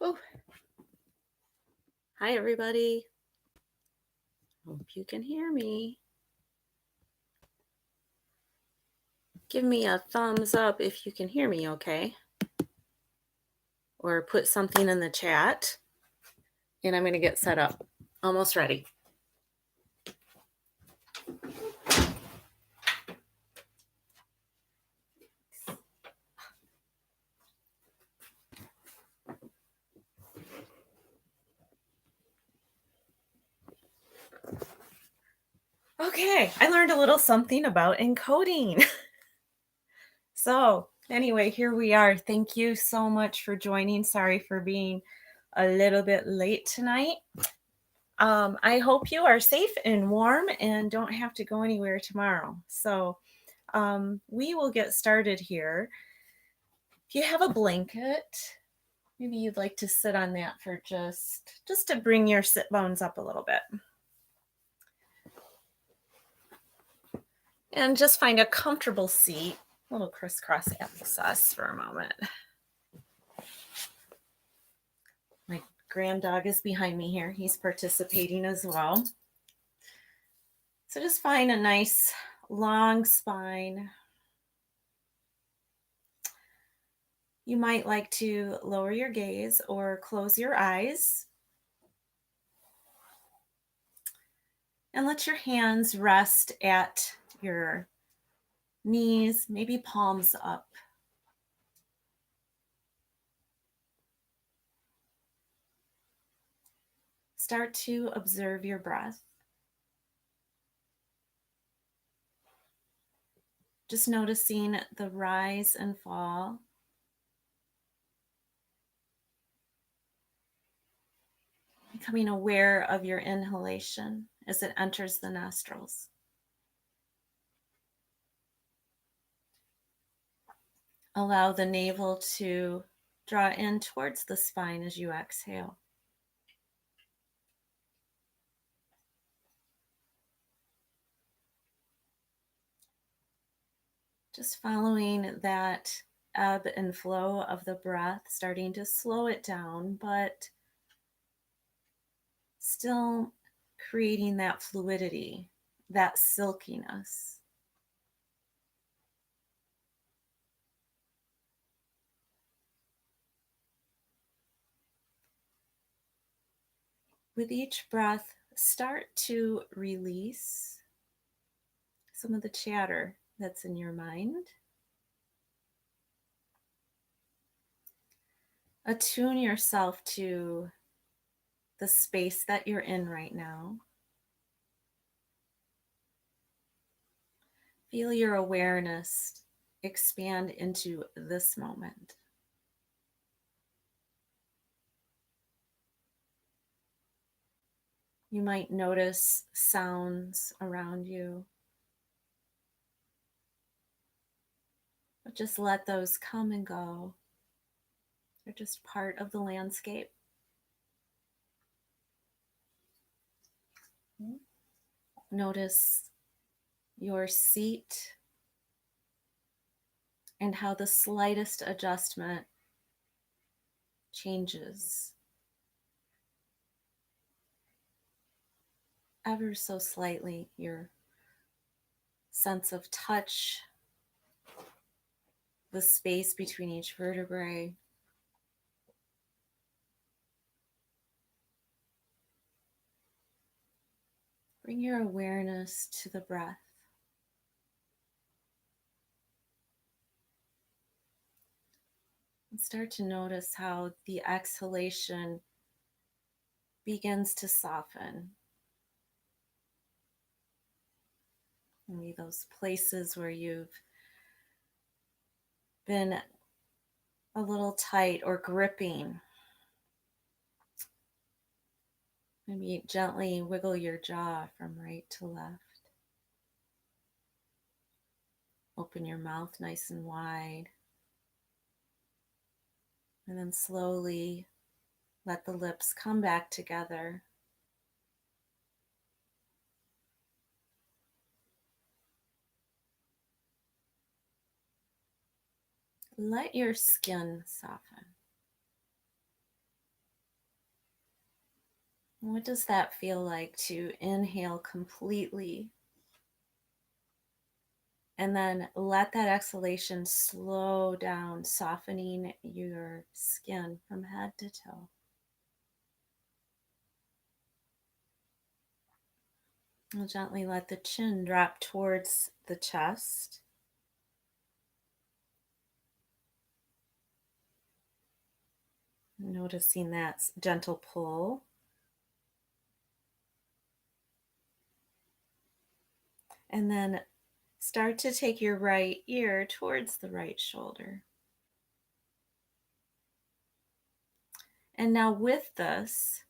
Oh, hi everybody. Hope you can hear me. Give me a thumbs up if you can hear me okay. Or put something in the chat. And I'm going to get set up. Almost ready. Okay, I learned a little something about encoding. So, anyway, here we are. Thank you so much for joining. Sorry for being a little bit late tonight. I hope you are safe and warm and don't have to go anywhere tomorrow. So, we will get started here. If you have a blanket, maybe you'd like to sit on that for just to bring your sit bones up a little bit. And just find a comfortable seat. A little crisscross applesauce for a moment. My grand dog is behind me here. He's participating as well. So just find a nice long spine. You might like to lower your gaze or close your eyes. And let your hands rest at your knees, maybe palms up. Start to observe your breath. Just noticing the rise and fall. Becoming aware of your inhalation as it enters the nostrils. Allow the navel to draw in towards the spine as you exhale. Just following that ebb and flow of the breath, starting to slow it down, but still creating that fluidity, that silkiness. With each breath, start to release some of the chatter that's in your mind. Attune yourself to the space that you're in right now. Feel your awareness expand into this moment. You might notice sounds around you, but just let those come and go. They're just part of the landscape. Notice your seat and how the slightest adjustment changes ever so slightly your sense of touch, the space between each vertebrae. Bring your awareness to the breath. And start to notice how the exhalation begins to soften. Maybe those places where you've been a little tight or gripping. Maybe gently wiggle your jaw from right to left. Open your mouth nice and wide. And then slowly let the lips come back together. Let your skin soften. What does that feel like to inhale completely and then let that exhalation slow down, softening your skin from head to toe? We'll gently let the chin drop towards the chest. Noticing that gentle pull. And then start to take your right ear towards the right shoulder. And now, with this,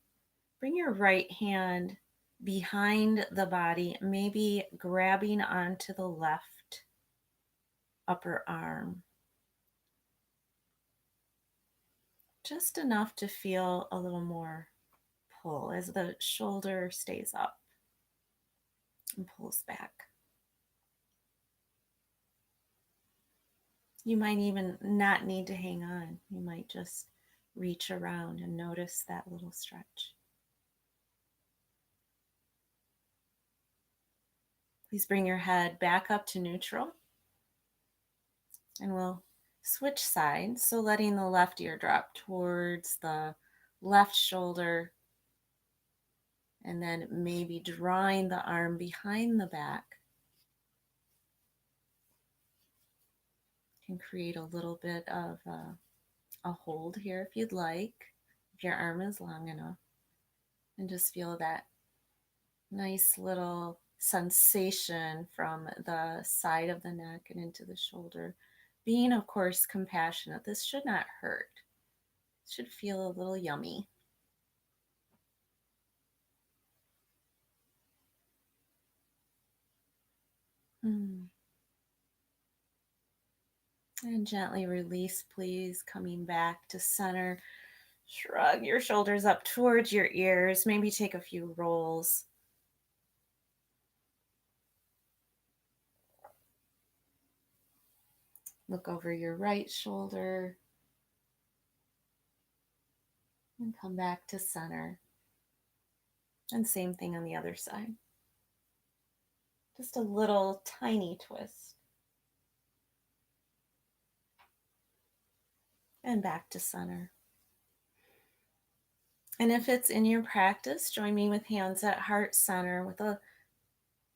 bring your right hand behind the body, maybe grabbing onto the left upper arm. Just enough to feel a little more pull as the shoulder stays up and pulls back. You might even not need to hang on. You might just reach around and notice that little stretch. Please bring your head back up to neutral. And we'll switch sides. So letting the left ear drop towards the left shoulder. And then maybe drawing the arm behind the back. Can create a little bit of a hold here if you'd like, if your arm is long enough. And just feel that nice little sensation from the side of the neck and into the shoulder. Being, of course, compassionate. This should not hurt. It should feel a little yummy. And gently release, please, coming back to center. Shrug your shoulders up towards your ears. Maybe take a few rolls. Look over your right shoulder. And come back to center. And same thing on the other side. Just a little tiny twist. And back to center. And if it's in your practice, join me with hands at heart center with a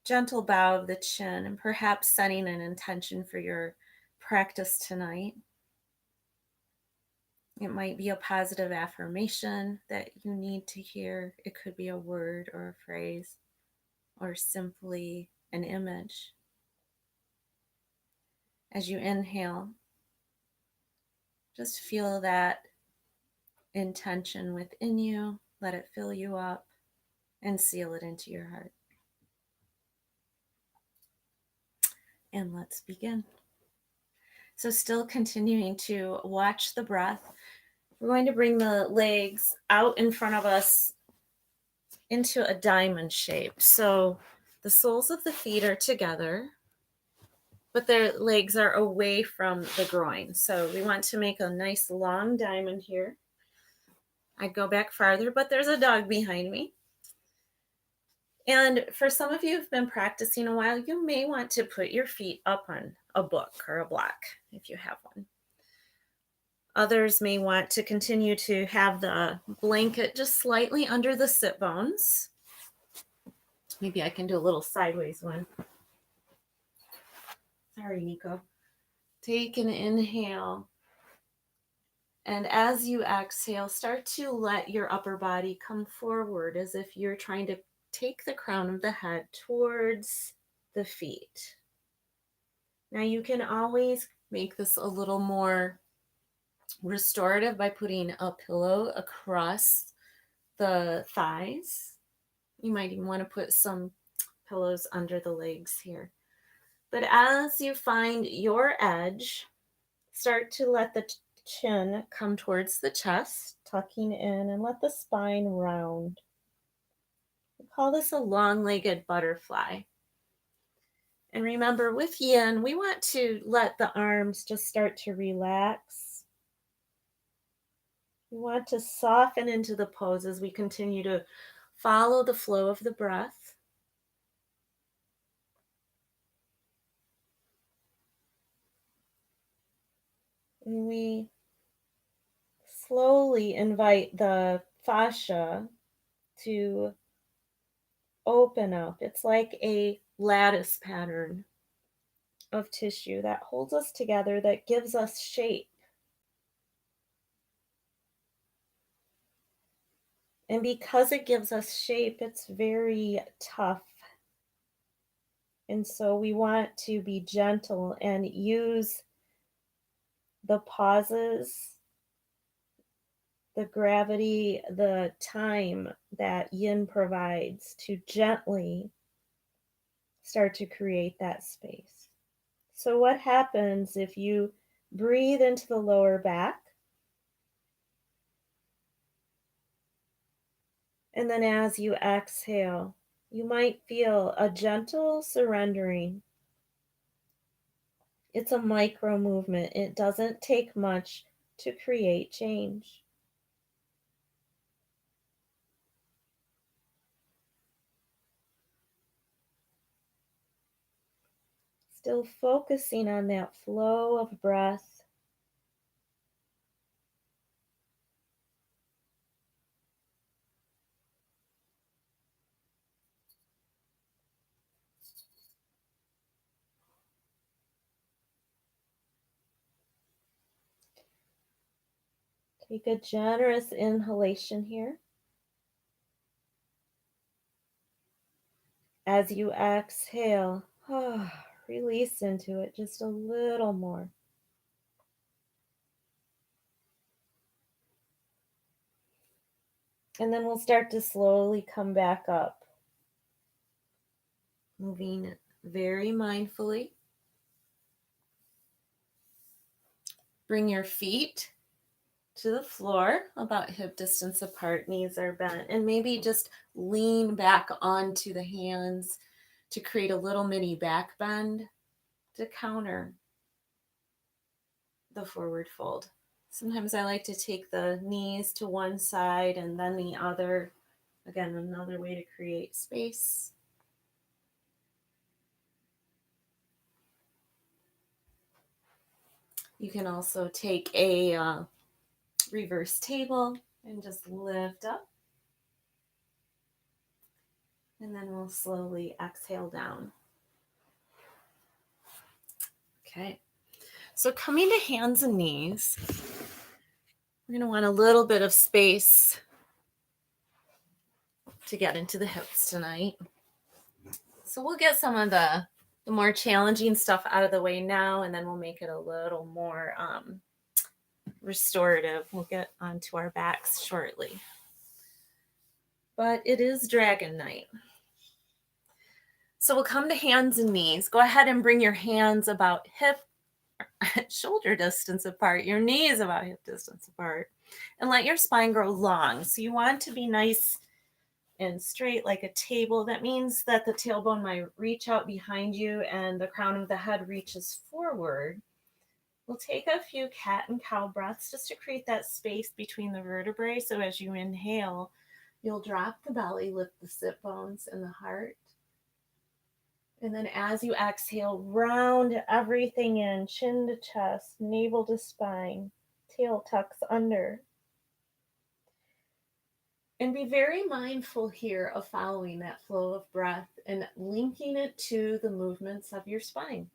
gentle bow of the chin and perhaps setting an intention for your practice tonight. It might be a positive affirmation that you need to hear. It could be a word or a phrase or simply an image. As you inhale, just feel that intention within you. Let it fill you up and seal it into your heart. And let's begin. So still continuing to watch the breath. We're going to bring the legs out in front of us into a diamond shape. So the soles of the feet are together, but their legs are away from the groin. So we want to make a nice long diamond here. I'd go back farther, but there's a dog behind me. And for some of you who've been practicing a while, you may want to put your feet up on a book or a block if you have one. Others may want to continue to have the blanket just slightly under the sit bones. Maybe I can do a little sideways one. Sorry, Nico. Take an inhale. And as you exhale, start to let your upper body come forward as if you're trying to take the crown of the head towards the feet. Now you can always make this a little more restorative by putting a pillow across the thighs. You might even want to put some pillows under the legs here. But as you find your edge, start to let the chin come towards the chest, tucking in, and let the spine round. We call this a long-legged butterfly. And remember, with yin, we want to let the arms just start to relax. We want to soften into the pose as we continue to Follow the flow of the breath. And we slowly invite the fascia to open up. It's like a lattice pattern of tissue that holds us together, that gives us shape. And because it gives us shape, it's very tough. And so we want to be gentle and use the pauses, the gravity, the time that yin provides to gently start to create that space. So, what happens if you breathe into the lower back? And then as you exhale, you might feel a gentle surrendering. It's a micro movement, it doesn't take much to create change. Still focusing on that flow of breath. Take a generous inhalation here. As you exhale, release into it just a little more. And then we'll start to slowly come back up. Moving very mindfully. Bring your feet to the floor, about hip distance apart, knees are bent, and maybe just lean back onto the hands to create a little mini back bend to counter the forward fold. Sometimes I like to take the knees to one side and then the other. Again, another way to create space. You can also take a reverse table and just lift up. And then we'll slowly exhale down. Okay. So coming to hands and knees, we're going to want a little bit of space to get into the hips tonight. So we'll get some of the more challenging stuff out of the way now, and then we'll make it a little more restorative. We'll get onto our backs shortly. But it is dragon night. So we'll come to hands and knees. Go ahead and bring your hands about shoulder distance apart, your knees about hip distance apart, and let your spine grow long. So you want to be nice and straight like a table. That means that the tailbone might reach out behind you and the crown of the head reaches forward. We'll take a few cat and cow breaths just to create that space between the vertebrae. So as you inhale, you'll drop the belly, lift the sit bones and the heart. And then as you exhale, round everything in, chin to chest, navel to spine, tail tucks under. And be very mindful here of following that flow of breath and linking it to the movements of your spine.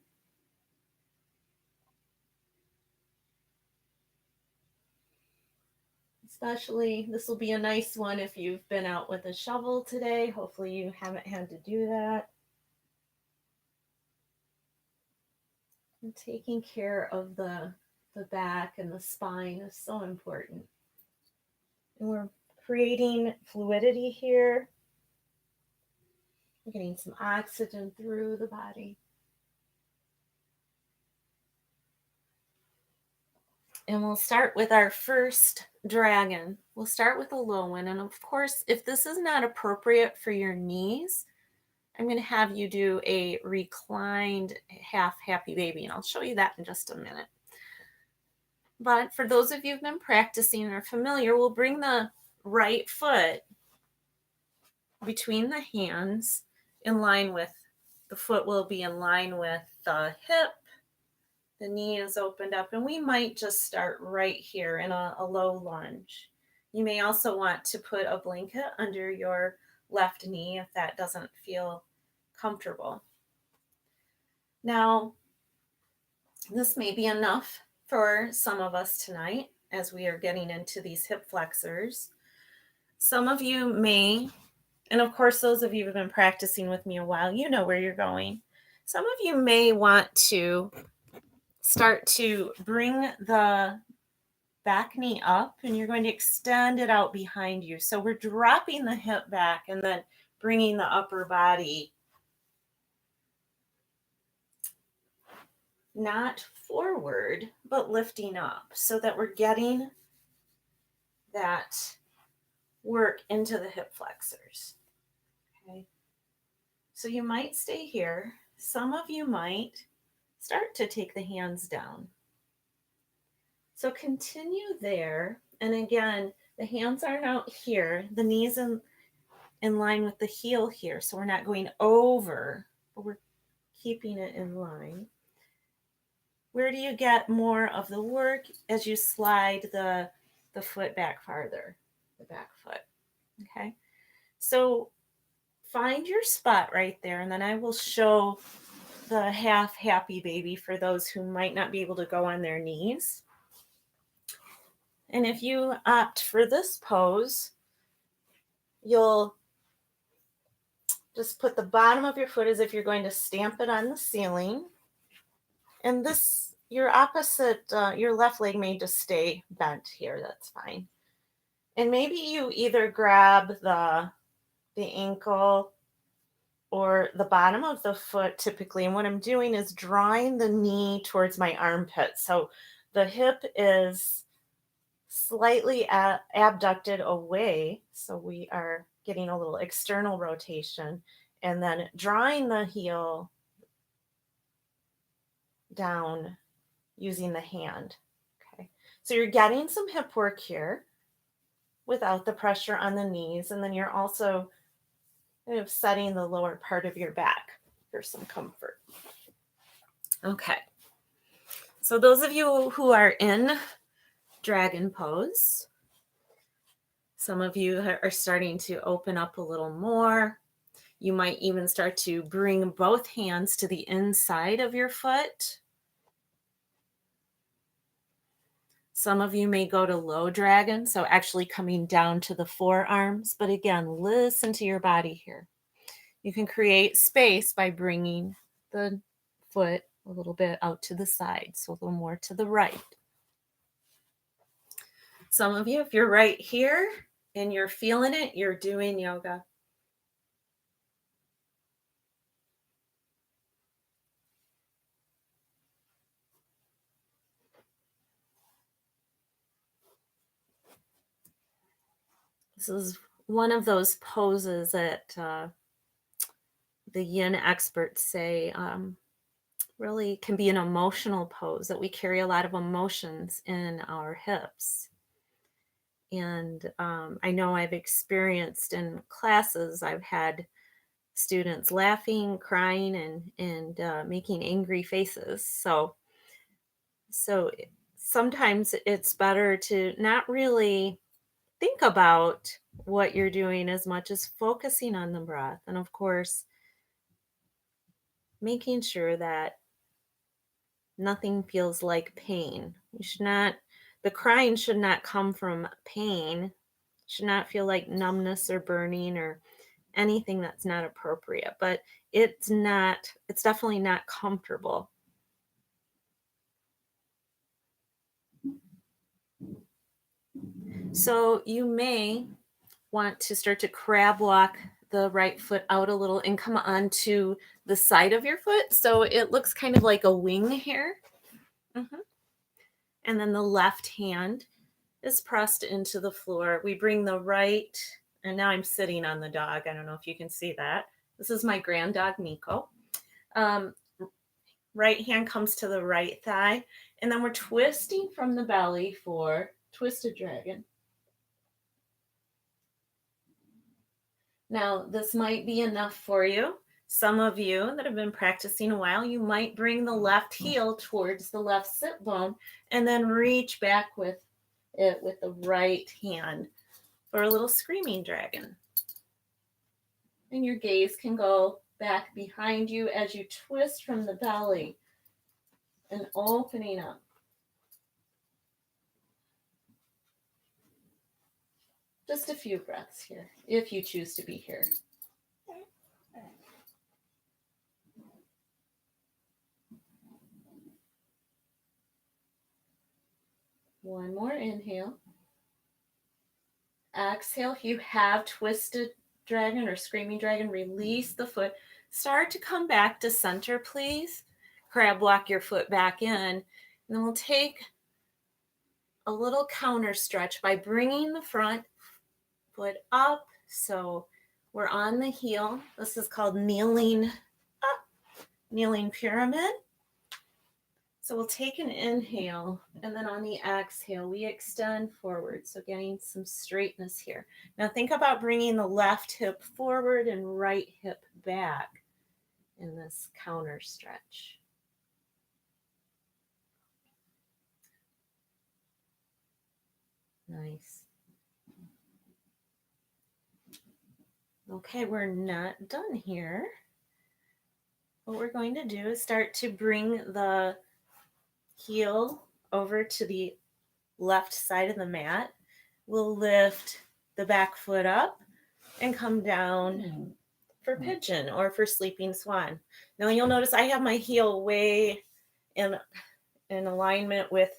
Especially, this will be a nice one if you've been out with a shovel today. Hopefully you haven't had to do that. And taking care of the back and the spine is so important. And we're creating fluidity here. We're getting some oxygen through the body. And we'll start with our first dragon. We'll start with a low one. And of course, if this is not appropriate for your knees, I'm going to have you do a reclined half happy baby. And I'll show you that in just a minute. But for those of you who've been practicing and are familiar, we'll bring the right foot between the hands, in line with the foot will be in line with the hip. The knee is opened up, and we might just start right here in a low lunge. You may also want to put a blanket under your left knee if that doesn't feel comfortable. Now, this may be enough for some of us tonight as we are getting into these hip flexors. Some of you may, and of course, those of you who have been practicing with me a while, you know where you're going. Some of you may want to start to bring the back knee up, and you're going to extend it out behind you. So we're dropping the hip back and then bringing the upper body not forward, but lifting up so that we're getting that work into the hip flexors. Okay. So you might stay here. Some of you might start to take the hands down. So continue there. And again, the hands aren't out here. The knees in line with the heel here. So we're not going over, but we're keeping it in line. Where do you get more of the work? As you slide the foot back farther, the back foot. Okay. So find your spot right there, and then I will show the half happy baby for those who might not be able to go on their knees. And if you opt for this pose, you'll just put the bottom of your foot as if you're going to stamp it on the ceiling. And this, your opposite, your left leg may just stay bent here. That's fine. And maybe you either grab the ankle or the bottom of the foot typically. And what I'm doing is drawing the knee towards my armpit. So the hip is slightly abducted away. So we are getting a little external rotation, and then drawing the heel down using the hand. Okay. So you're getting some hip work here without the pressure on the knees. And then you're also kind of setting the lower part of your back for some comfort. Okay. So those of you who are in dragon pose, some of you are starting to open up a little more. You might even start to bring both hands to the inside of your foot. Some of you may go to low dragon, so actually coming down to the forearms. But again, listen to your body here. You can create space by bringing the foot a little bit out to the side, so a little more to the right. Some of you, if you're right here and you're feeling it, you're doing yoga. This is one of those poses that the yin experts say really can be an emotional pose, that we carry a lot of emotions in our hips. And I know I've experienced in classes, I've had students laughing, crying, and making angry faces. So sometimes it's better to not really think about what you're doing as much as focusing on the breath. And of course, making sure that nothing feels like pain. The crying should not come from pain, should not feel like numbness or burning or anything that's not appropriate, but it's definitely not comfortable. So you may want to start to crab walk the right foot out a little and come onto the side of your foot. So it looks kind of like a wing here. And then the left hand is pressed into the floor. We bring the right, and now I'm sitting on the dog. I don't know if you can see that. This is my grand dog, Nico. Right hand comes to the right thigh, and then we're twisting from the belly for twisted dragon. Now, this might be enough for you. Some of you that have been practicing a while, you might bring the left heel towards the left sit bone and then reach back with it with the right hand for a little screaming dragon. And your gaze can go back behind you as you twist from the belly and opening up. Just a few breaths here, if you choose to be here. One more inhale. Exhale. If you have twisted dragon or screaming dragon, release the foot. Start to come back to center, please. Crab walk your foot back in. And then we'll take a little counter stretch by bringing the front foot up. So we're on the heel. This is called kneeling up, kneeling pyramid. So we'll take an inhale, and then on the exhale, we extend forward. So getting some straightness here. Now think about bringing the left hip forward and right hip back in this counter stretch. Nice. Okay, we're not done here. What we're going to do is start to bring the heel over to the left side of the mat. We'll lift the back foot up and come down for pigeon or for sleeping swan. Now you'll notice I have my heel way in alignment with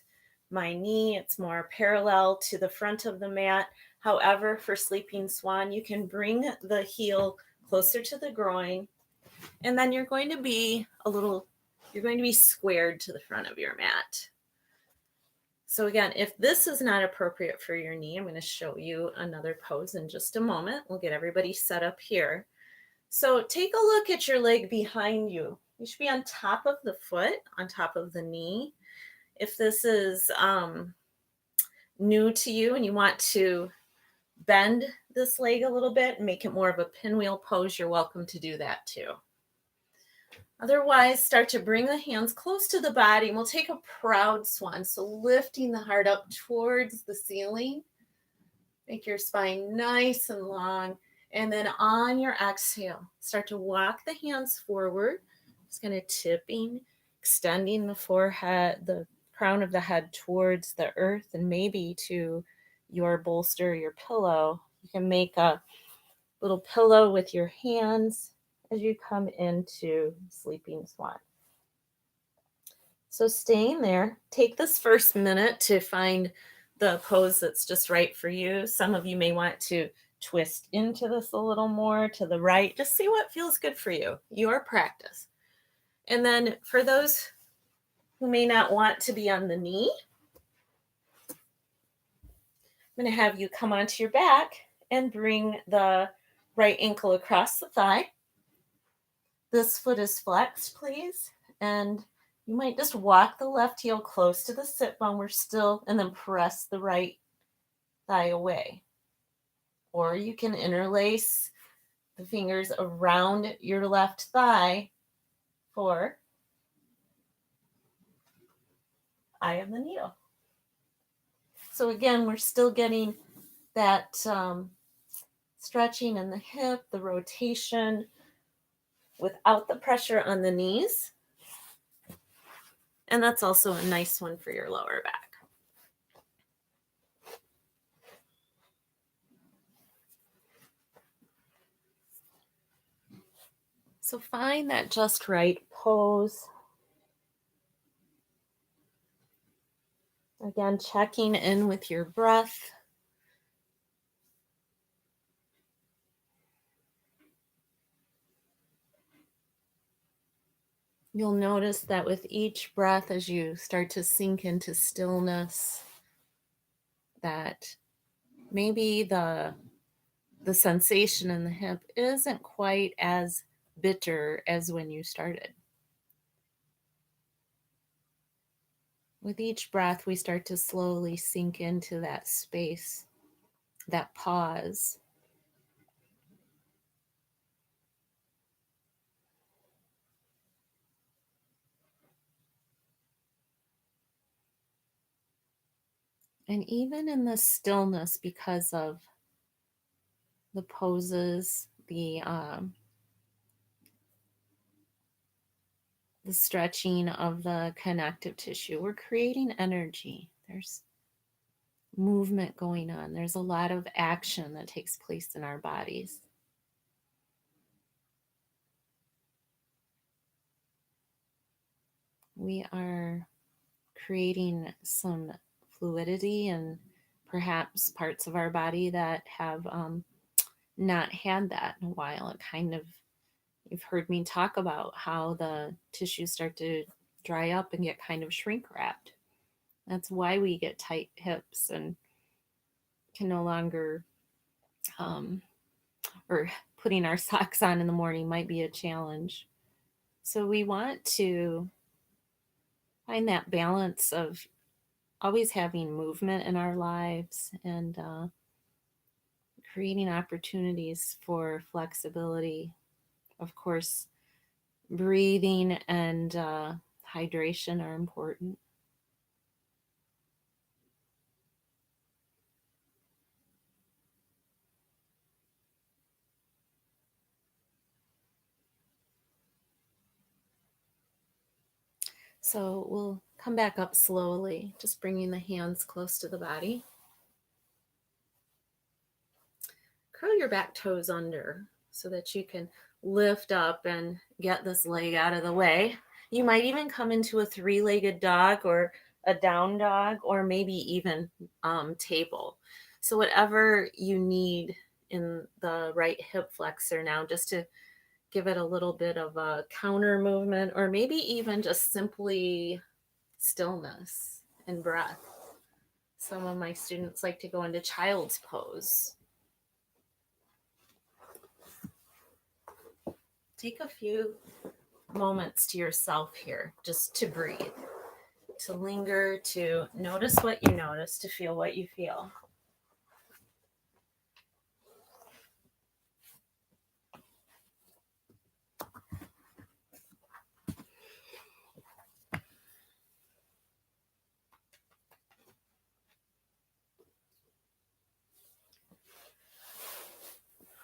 my knee. It's more parallel to the front of the mat. However, for sleeping swan, you can bring the heel closer to the groin, and then you're going to be squared to the front of your mat. So again, if this is not appropriate for your knee, I'm going to show you another pose in just a moment. We'll get everybody set up here. So take a look at your leg behind you. You should be on top of the foot, on top of the knee. If this is new to you and you want to bend this leg a little bit and make it more of a pinwheel pose, you're welcome to do that too. Otherwise, start to bring the hands close to the body, and we'll take a proud swan. So lifting the heart up towards the ceiling. Make your spine nice and long. And then on your exhale, start to walk the hands forward. Just kind of tipping, extending the forehead, the crown of the head towards the earth and maybe to your bolster, your pillow. You can make a little pillow with your hands as you come into sleeping swan. So staying there, take this first minute to find the pose that's just right for you. Some of you may want to twist into this a little more to the right. Just see what feels good for you, your practice. And then for those who may not want to be on the knee, I'm going to have you come onto your back and bring the right ankle across the thigh. This foot is flexed, please. And you might just walk the left heel close to the sit bone. We're still, and then press the right thigh away. Or you can interlace the fingers around your left thigh for eye of the needle. So again, we're still getting that stretching in the hip, the rotation, without the pressure on the knees. And that's also a nice one for your lower back. So find that just right pose. Again, checking in with your breath. You'll notice that with each breath, as you start to sink into stillness, that maybe the sensation in the hip isn't quite as bitter as when you started. With each breath, we start to slowly sink into that space, that pause. And even in the stillness, because of the poses, the stretching of the connective tissue, we're creating energy. There's movement going on. There's a lot of action that takes place in our bodies. We are creating some fluidity and perhaps parts of our body that have not had that in a while. It kind of, you've heard me talk about how the tissues start to dry up and get kind of shrink wrapped. That's why we get tight hips and can no longer, or putting our socks on in the morning might be a challenge. So we want to find that balance of always having movement in our lives and creating opportunities for flexibility. Of course, breathing and hydration are important. So we'll come back up slowly, just bringing the hands close to the body. Curl your back toes under so that you can lift up and get this leg out of the way. You might even come into a three-legged dog or a down dog, or maybe even table. So whatever you need in the right hip flexor now, just to give it a little bit of a counter movement, or maybe even just simply stillness and breath. Some of my students like to go into child's pose. Take a few moments to yourself here, just to breathe, to linger, to notice what you notice, to feel what you feel.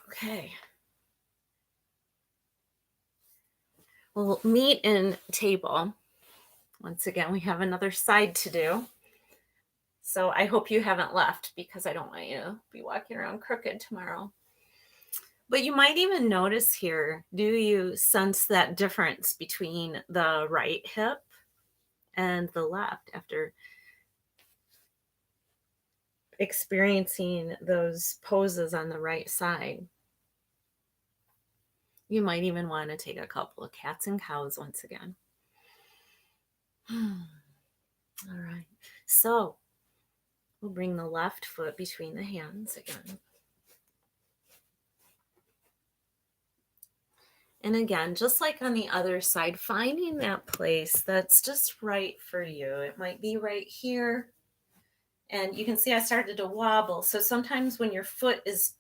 Okay. We'll meet in table. Once again, we have another side to do. So I hope you haven't left, because I don't want you to be walking around crooked tomorrow. But you might even notice here, do you sense that difference between the right hip and the left after experiencing those poses on the right side? You might even want to take a couple of cats and cows once again. All right. So we'll bring the left foot between the hands again. And again, just like on the other side, finding that place that's just right for you. It might be right here. And you can see I started to wobble. So sometimes when your foot is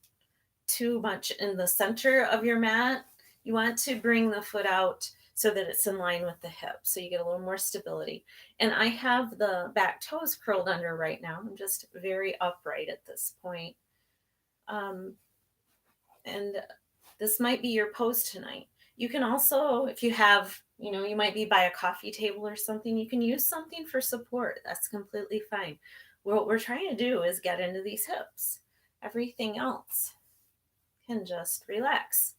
too much in the center of your mat, you want to bring the foot out so that it's in line with the hip, so you get a little more stability. And I have the back toes curled under right now. I'm just very upright at this point. And this might be your pose tonight. You can also, if you have, you might be by a coffee table or something, you can use something for support. That's completely fine. What we're trying to do is get into these hips. Everything else can just relax.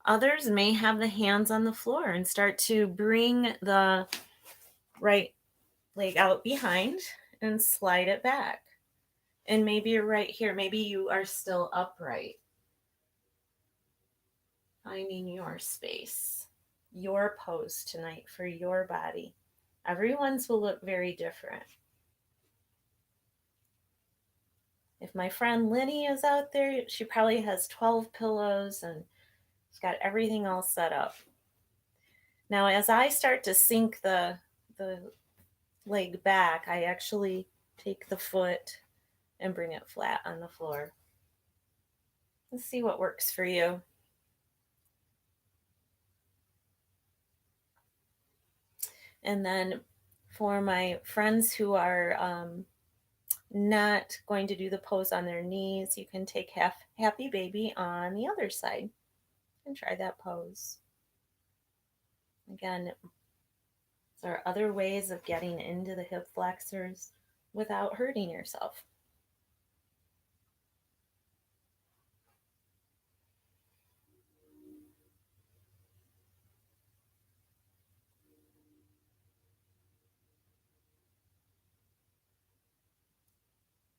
Others may have the hands on the floor and start to bring the right leg out behind and slide it back. And maybe you're right here. Maybe you are still upright. Finding your space, your pose tonight for your body. Everyone's will look very different. If my friend Linny is out there, she probably has 12 pillows and she's got everything all set up. Now, as I start to sink the leg back, I actually take the foot and bring it flat on the floor. Let's see what works for you. And then for my friends who are not going to do the pose on their knees, you can take happy baby on the other side and try that pose. Again, there are other ways of getting into the hip flexors without hurting yourself.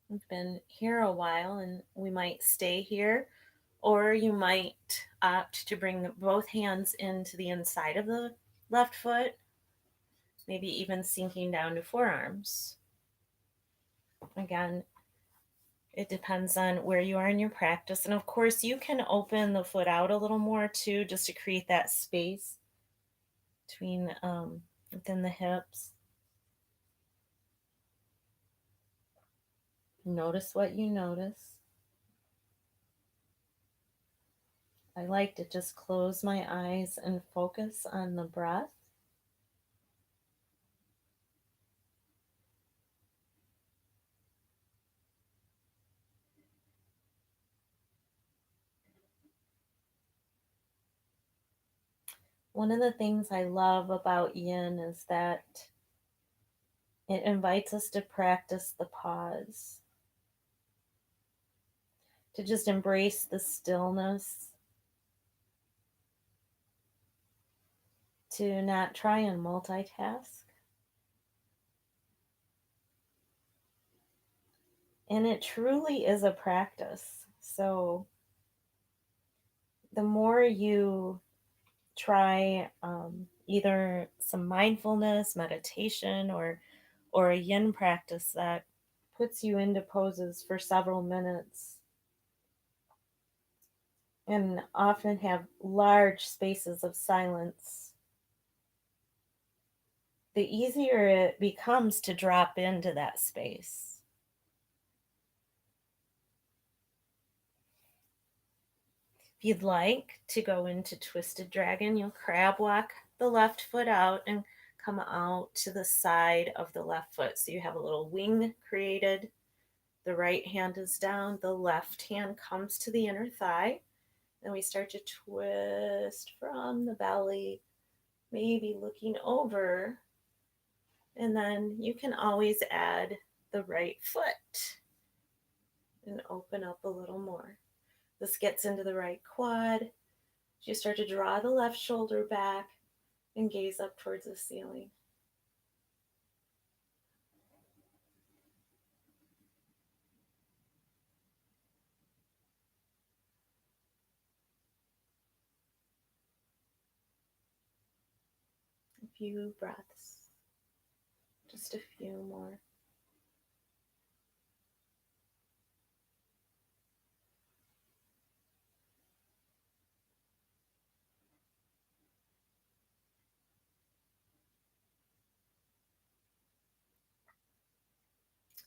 We've been here a while and we might stay here, or you might opt to bring both hands into the inside of the left foot, maybe even sinking down to forearms. Again, it depends on where you are in your practice. And of course, you can open the foot out a little more too, just to create that space between within the hips. Notice what you notice. I like to just close my eyes and focus on the breath. One of the things I love about yin is that it invites us to practice the pause, to just embrace the stillness, to not try and multitask. And it truly is a practice. So the more you try either some mindfulness, meditation, or a yin practice that puts you into poses for several minutes and often have large spaces of silence, the easier it becomes to drop into that space. If you'd like to go into Twisted Dragon, you'll crab walk the left foot out and come out to the side of the left foot. So you have a little wing created. The right hand is down, the left hand comes to the inner thigh. Then we start to twist from the belly, maybe looking over. And then you can always add the right foot and open up a little more. This gets into the right quad. You start to draw the left shoulder back and gaze up towards the ceiling. A few breaths, just a few more.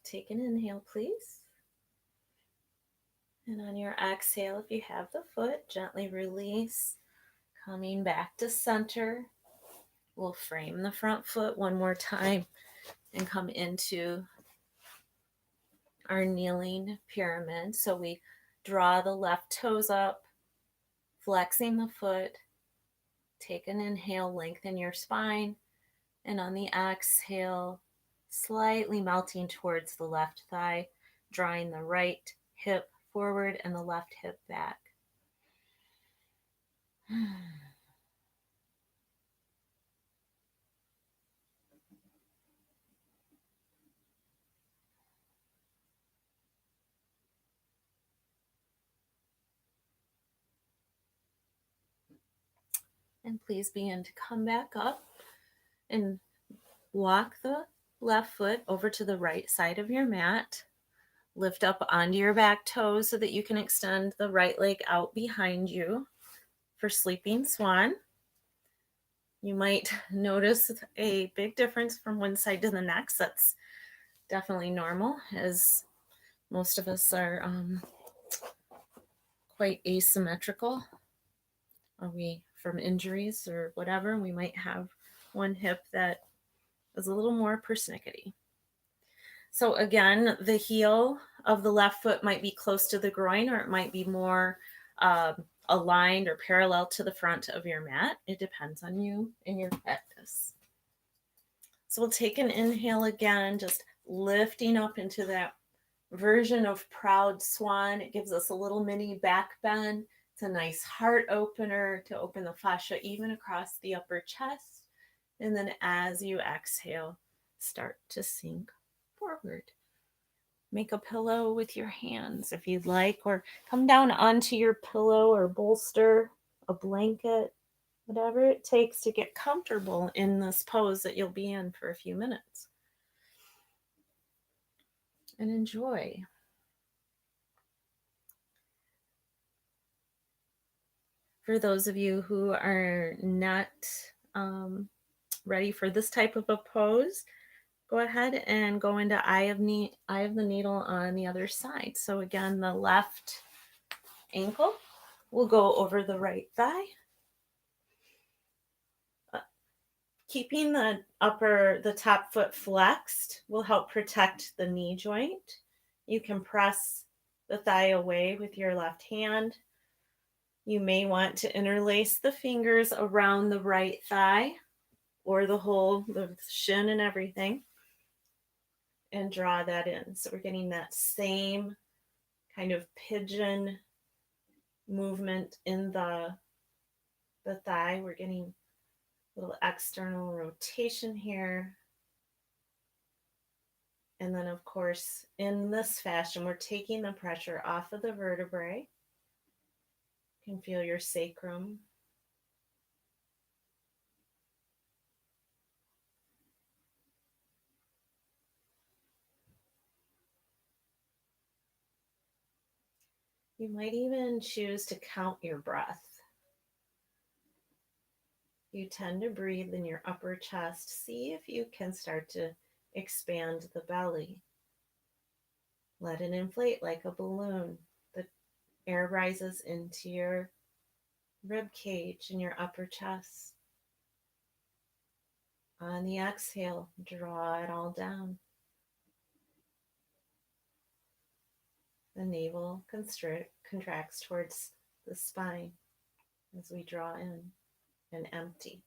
Take an inhale, please. And on your exhale, if you have the foot, gently release, coming back to center. We'll frame the front foot one more time and come into our kneeling pyramid. So we draw the left toes up, flexing the foot. Take an inhale, lengthen your spine. And on the exhale, slightly melting towards the left thigh, drawing the right hip forward and the left hip back. And please begin to come back up and walk the left foot over to the right side of your mat. Lift up onto your back toes so that you can extend the right leg out behind you for Sleeping Swan. You might notice a big difference from one side to the next. That's definitely normal, as most of us are quite asymmetrical. Are we from injuries or whatever? We might have one hip that is a little more persnickety. So again, the heel of the left foot might be close to the groin, or it might be more aligned or parallel to the front of your mat. It depends on you and your practice. So we'll take an inhale again, just lifting up into that version of proud swan. It gives us a little mini back bend. It's a nice heart opener to open the fascia even across the upper chest. And then as you exhale, start to sink forward. Make a pillow with your hands if you'd like, or come down onto your pillow or bolster, a blanket, whatever it takes to get comfortable in this pose that you'll be in for a few minutes. And enjoy. For those of you who are not ready for this type of a pose, go ahead and go into eye of the needle on the other side. So again, the left ankle will go over the right thigh. Keeping the top foot flexed will help protect the knee joint. You can press the thigh away with your left hand. You may want to interlace the fingers around the right thigh or the shin and everything, and draw that in. So we're getting that same kind of pigeon movement in the thigh. We're getting a little external rotation here. And then, of course, in this fashion, we're taking the pressure off of the vertebrae. You can feel your sacrum. You might even choose to count your breath. You tend to breathe in your upper chest. See if you can start to expand the belly. Let it inflate like a balloon. The air rises into your rib cage and your upper chest. On the exhale, draw it all down. The navel contracts towards the spine as we draw in and empty.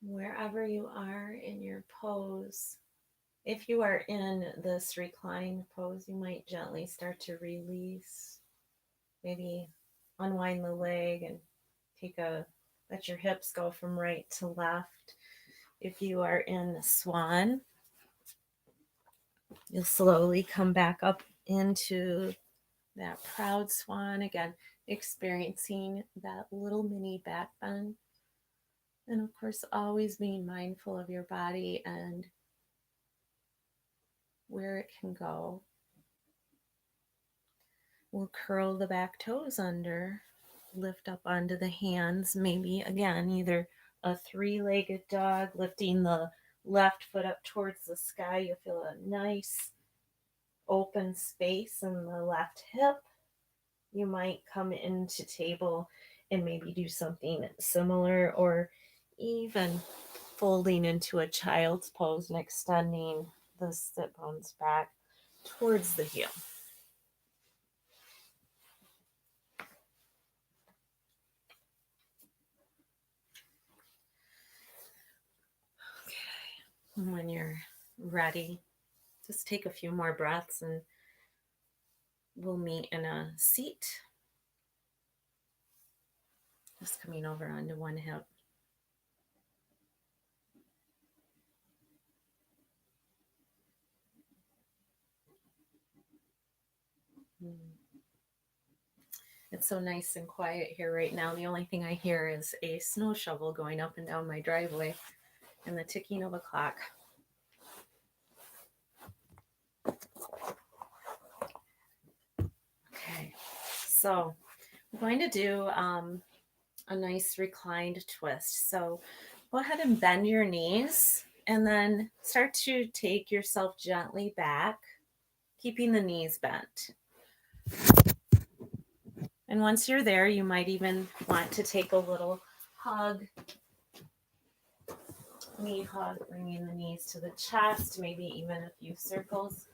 Wherever you are in your pose, if you are in this reclined pose, you might gently start to release. Maybe unwind the leg and let your hips go from right to left. If you are in swan, you'll slowly come back up into that proud swan again, experiencing that little mini back bend. And of course, always being mindful of your body and where it can go. We'll curl the back toes under, lift up onto the hands, maybe again, either a three-legged dog, lifting the left foot up towards the sky. You'll feel a nice open space in the left hip. You might come into table and maybe do something similar, or even folding into a child's pose and extending the sit bones back towards the heel. Okay. When you're ready, just take a few more breaths and we'll meet in a seat. Just coming over onto one hip. It's so nice and quiet here right now. The only thing I hear is a snow shovel going up and down my driveway and the ticking of a clock. Okay, so I'm going to do a nice reclined twist. So go ahead and bend your knees and then start to take yourself gently back, keeping the knees bent. And once you're there, you might even want to take a little hug, knee hug, bringing the knees to the chest, maybe even a few circles.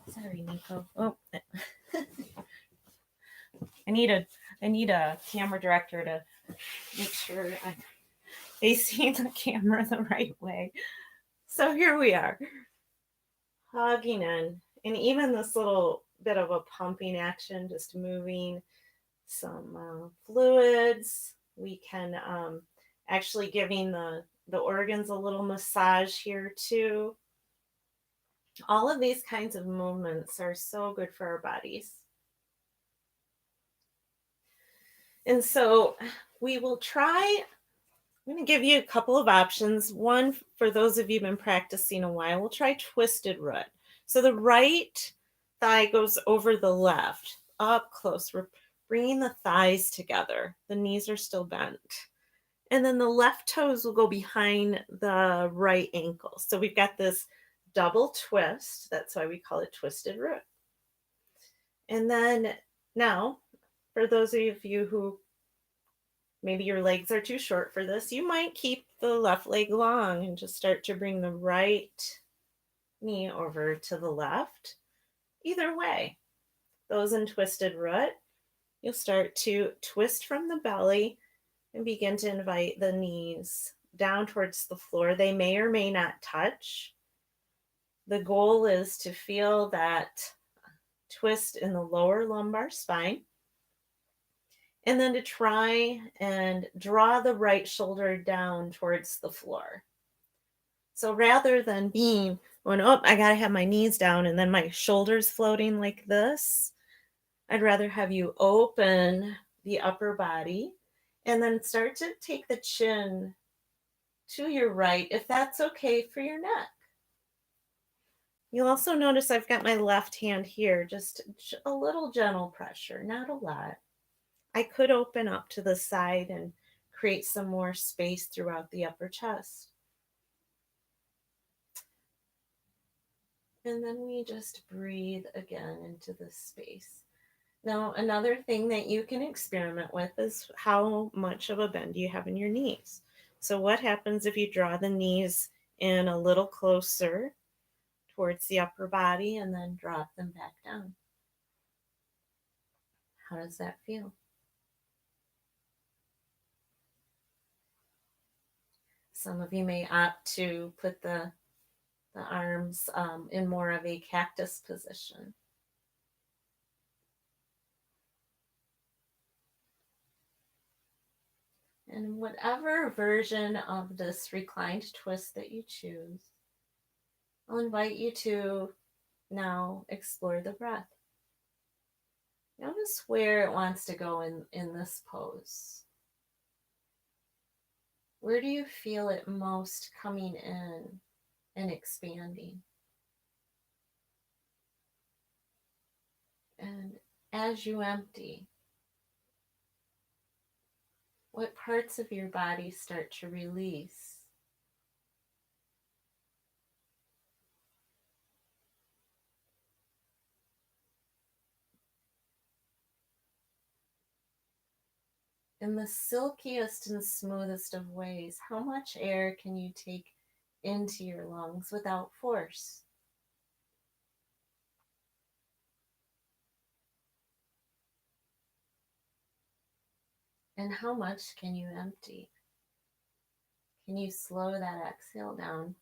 Sorry, Nico. Oh, I need a camera director to make sure I'm facing the camera the right way. So here we are, hugging in, and even this little bit of a pumping action, just moving some fluids. We can actually giving the organs a little massage here too. All of these kinds of movements are so good for our bodies. And so we will try, I'm going to give you a couple of options. One, for those of you who've been practicing a while, we'll try twisted root. So the right thigh goes over the left, up close. We're bringing the thighs together. The knees are still bent. And then the left toes will go behind the right ankle. So we've got this double twist. That's why we call it twisted root. And then now, for those of you who maybe your legs are too short for this, you might keep the left leg long and just start to bring the right knee over to the left. Either way, those in twisted root, you'll start to twist from the belly and begin to invite the knees down towards the floor. They may or may not touch. The goal is to feel that twist in the lower lumbar spine. And then to try and draw the right shoulder down towards the floor. So rather than being going, oh, I got to have my knees down and then my shoulders floating like this, I'd rather have you open the upper body and then start to take the chin to your right, if that's okay for your neck. You'll also notice I've got my left hand here, just a little gentle pressure, not a lot. I could open up to the side and create some more space throughout the upper chest. And then we just breathe again into this space. Now, another thing that you can experiment with is how much of a bend you have in your knees. So what happens if you draw the knees in a little closer towards the upper body and then drop them back down? How does that feel? Some of you may opt to put the arms in more of a cactus position. And whatever version of this reclined twist that you choose, I'll invite you to now explore the breath. Notice where it wants to go in this pose. Where do you feel it most coming in and expanding? And as you empty, what parts of your body start to release? In the silkiest and smoothest of ways, how much air can you take into your lungs without force? And how much can you empty? Can you slow that exhale down?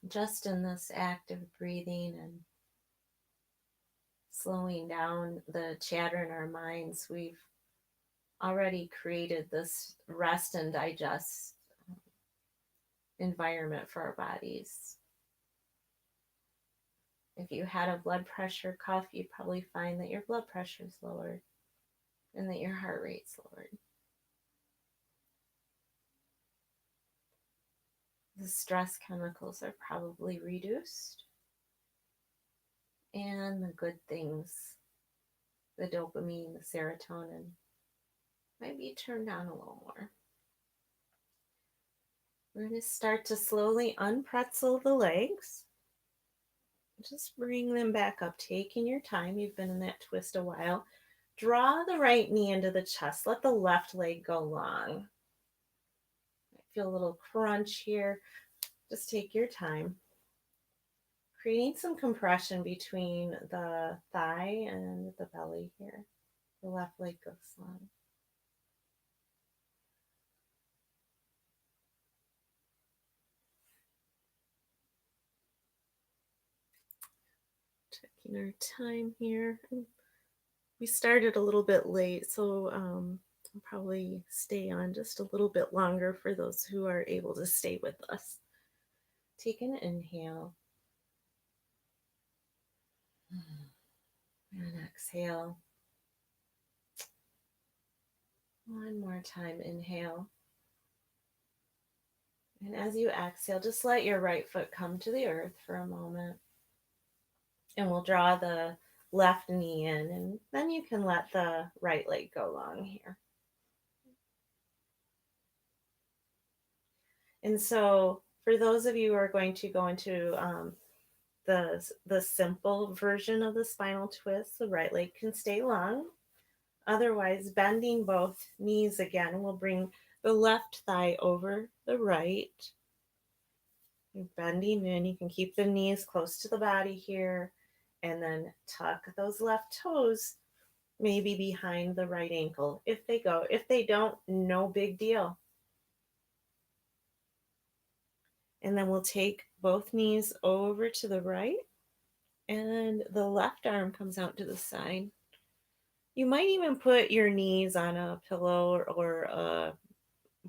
just in this act of breathing and slowing down the chatter in our minds, we've already created this rest and digest environment for our bodies. If you had a blood pressure cuff, you'd probably find that your blood pressure is lowered and that your heart rate's lowered. The stress chemicals are probably reduced, and the good things, the dopamine, the serotonin, might be turned down a little more. We're going to start to slowly unpretzel the legs. Just bring them back up, taking your time. You've been in that twist a while. Draw the right knee into the chest. Let the left leg go long. I feel a little crunch here. Just take your time. Creating some compression between the thigh and the belly here. The left leg goes long. Taking our time here. We started a little bit late, so I'll probably stay on just a little bit longer for those who are able to stay with us. Take an inhale. And exhale. One more time, inhale. And as you exhale, just let your right foot come to the earth for a moment. And we'll draw the left knee in, and then you can let the right leg go long here. And so for those of you who are going to go into the simple version of the spinal twist, the right leg can stay long. Otherwise, bending both knees again will bring the left thigh over the right. You're bending in, you can keep the knees close to the body here, and then tuck those left toes maybe behind the right ankle if they go. If they don't, no big deal. And then we'll take both knees over to the right, and the left arm comes out to the side. You might even put your knees on a pillow or a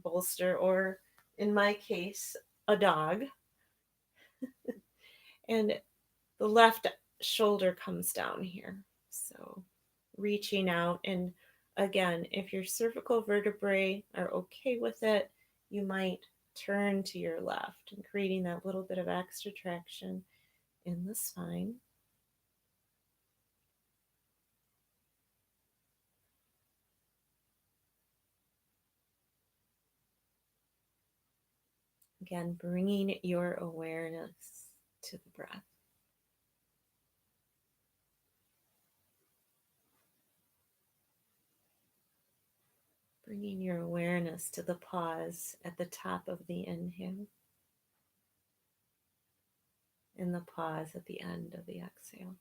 bolster, or in my case, a dog. And the left shoulder comes down here. So reaching out. And again, if your cervical vertebrae are okay with it, you might turn to your left and creating that little bit of extra traction in the spine. Again, bringing your awareness to the breath. Bringing your awareness to the pause at the top of the inhale and the pause at the end of the exhale.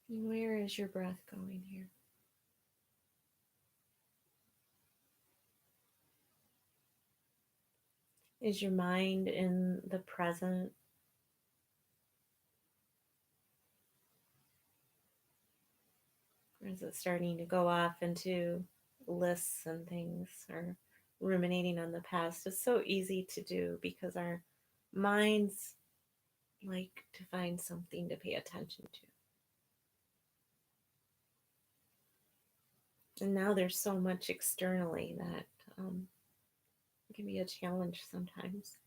And where is your breath going here? Is your mind in the present? Or is it starting to go off into lists and things or ruminating on the past? It's so easy to do because our minds like to find something to pay attention to. And now there's so much externally that it can be a challenge sometimes.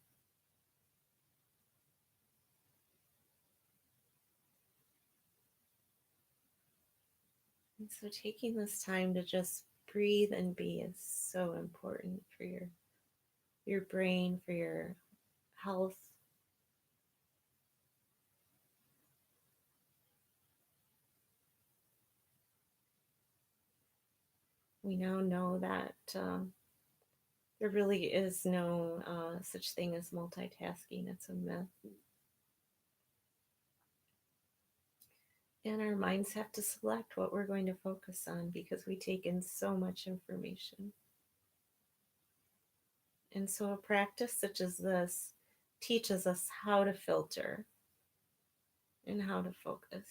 And so taking this time to just breathe and be is so important for your brain, for your health. We now know that there really is no such thing as multitasking. It's a myth. And our minds have to select what we're going to focus on because we take in so much information. And so a practice such as this teaches us how to filter and how to focus.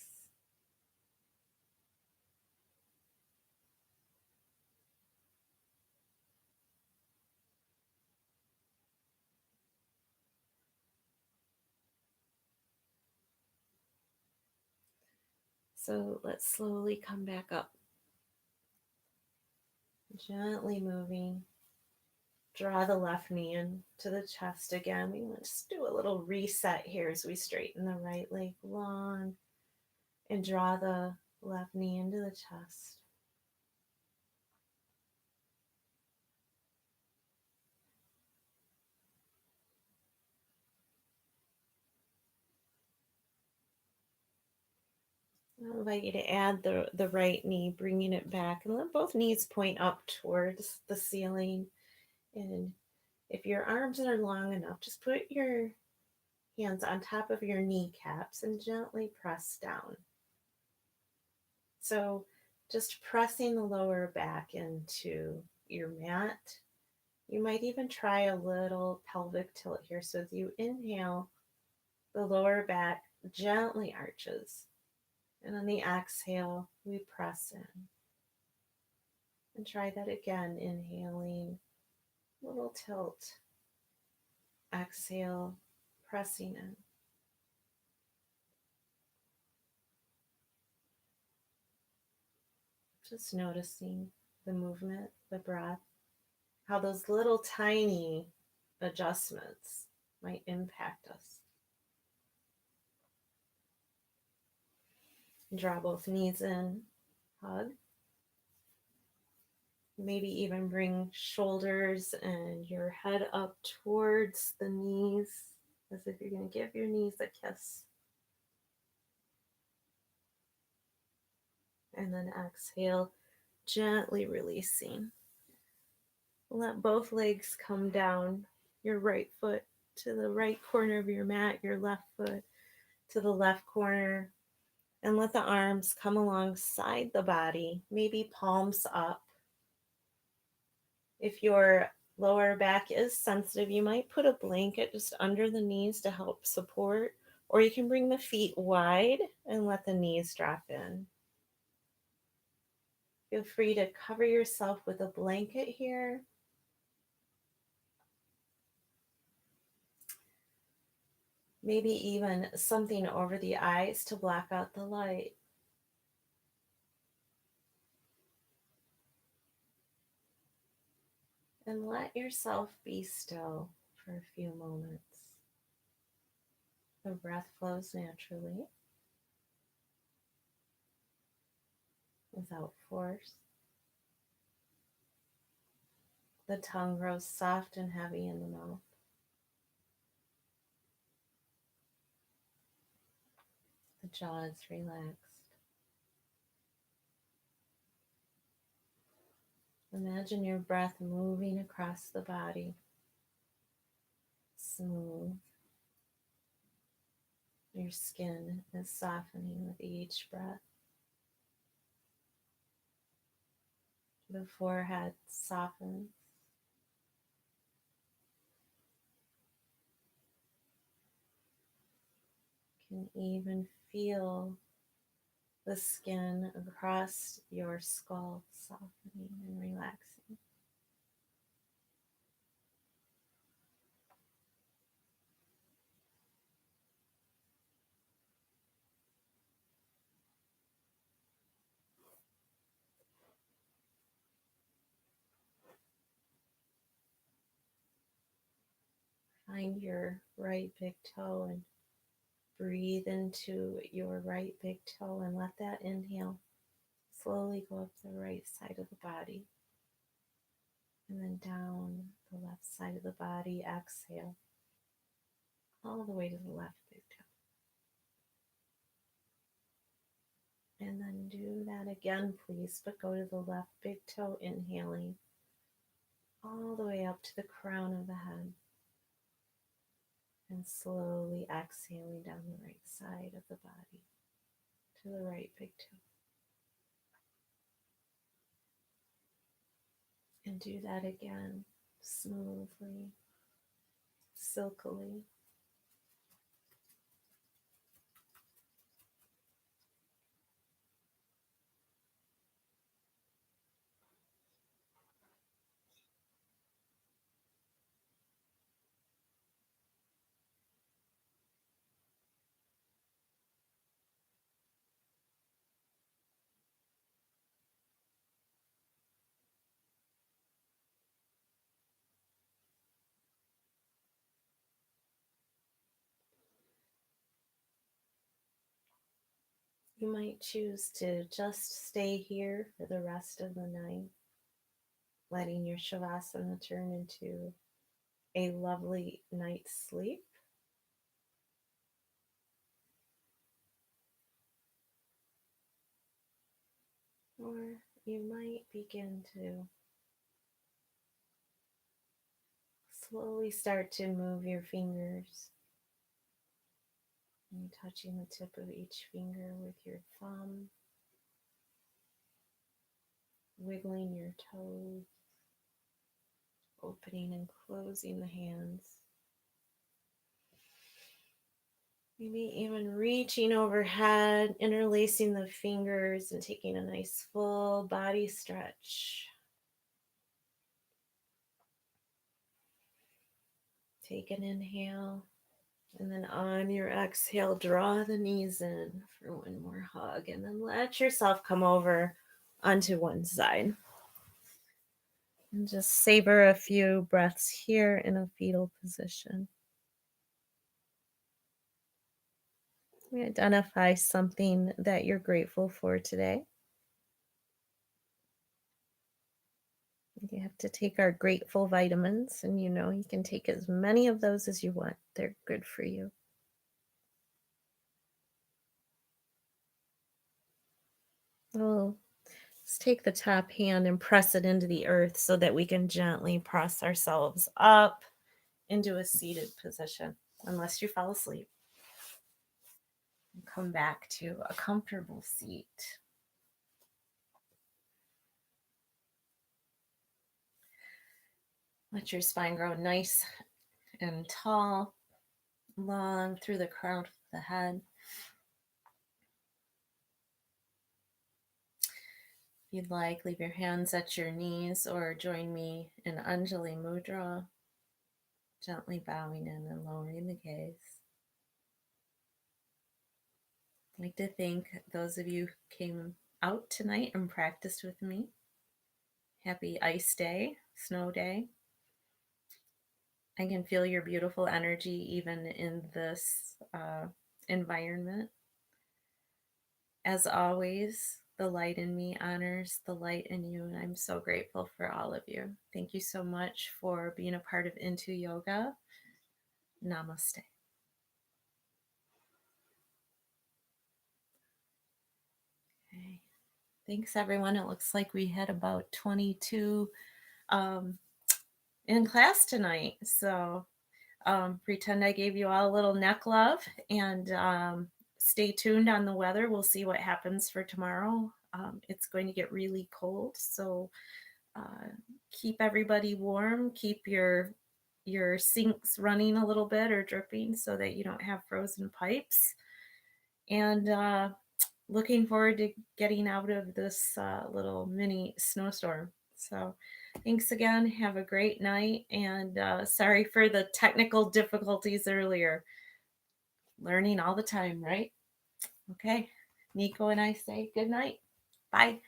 So let's slowly come back up, gently moving. Draw the left knee into the chest again. We want to just do a little reset here as we straighten the right leg long and draw the left knee into the chest. I'll invite you to add the right knee, bringing it back, and let both knees point up towards the ceiling. And if your arms are long enough, just put your hands on top of your kneecaps and gently press down. So just pressing the lower back into your mat. You might even try a little pelvic tilt here. So as you inhale, the lower back gently arches. And on the exhale, we press in. And try that again, inhaling, little tilt. Exhale, pressing in. Just noticing the movement, the breath, how those little tiny adjustments might impact us. Draw both knees in, hug. Maybe even bring shoulders and your head up towards the knees as if you're going to give your knees a kiss. And then exhale, gently releasing. Let both legs come down. Your right foot to the right corner of your mat, your left foot to the left corner. And let the arms come alongside the body, maybe palms up. If your lower back is sensitive, you might put a blanket just under the knees to help support, or you can bring the feet wide and let the knees drop in. Feel free to cover yourself with a blanket here. Maybe even something over the eyes to block out the light. And let yourself be still for a few moments. The breath flows naturally, without force. The tongue grows soft and heavy in the mouth. The jaw is relaxed. Imagine your breath moving across the body, smooth. Your skin is softening with each breath. The forehead softens. You can even feel the skin across your skull softening and relaxing. Find your right big toe and breathe into your right big toe and let that inhale Slowly go up the right side of the body and then down the left side of the body. Exhale all the way to the left big toe. And then do that again, please, but go to the left big toe, inhaling all the way up to the crown of the head. And slowly exhaling down the right side of the body to the right big toe. And do that again, smoothly, silkily. You might choose to just stay here for the rest of the night, letting your Shavasana turn into a lovely night's sleep. Or you might begin to slowly start to move your fingers, and touching the tip of each finger with your thumb, wiggling your toes, opening and closing the hands. Maybe even reaching overhead, interlacing the fingers and taking a nice full body stretch. Take an inhale, and then on your exhale, draw the knees in for one more hug, and then let yourself come over onto one side. And just savor a few breaths here in a fetal position. We identify something that you're grateful for today. You have to take our grateful vitamins, and you can take as many of those as you want. They're good for you. Well, let's take the top hand and press it into the earth so that we can gently press ourselves up into a seated position, unless you fall asleep. And come back to a comfortable seat. Let your spine grow nice and tall, long through the crown of the head. If you'd like, leave your hands at your knees or join me in Anjali Mudra, gently bowing in and lowering the gaze. I'd like to thank those of you who came out tonight and practiced with me. Happy ice day, snow day. I can feel your beautiful energy even in this environment. As always, the light in me honors the light in you, and I'm so grateful for all of you. Thank you so much for being a part of Into Yoga. Namaste. Okay. Thanks, everyone. It looks like we had about 22 in class tonight. So pretend I gave you all a little neck love, and stay tuned on the weather. We'll see what happens for tomorrow. It's going to get really cold, so keep everybody warm. Keep your sinks running a little bit or dripping so that you don't have frozen pipes. And looking forward to getting out of this little mini snowstorm. So thanks again. Have a great night. And sorry for the technical difficulties earlier. Learning all the time, right? Okay. Nico and I say good night. Bye.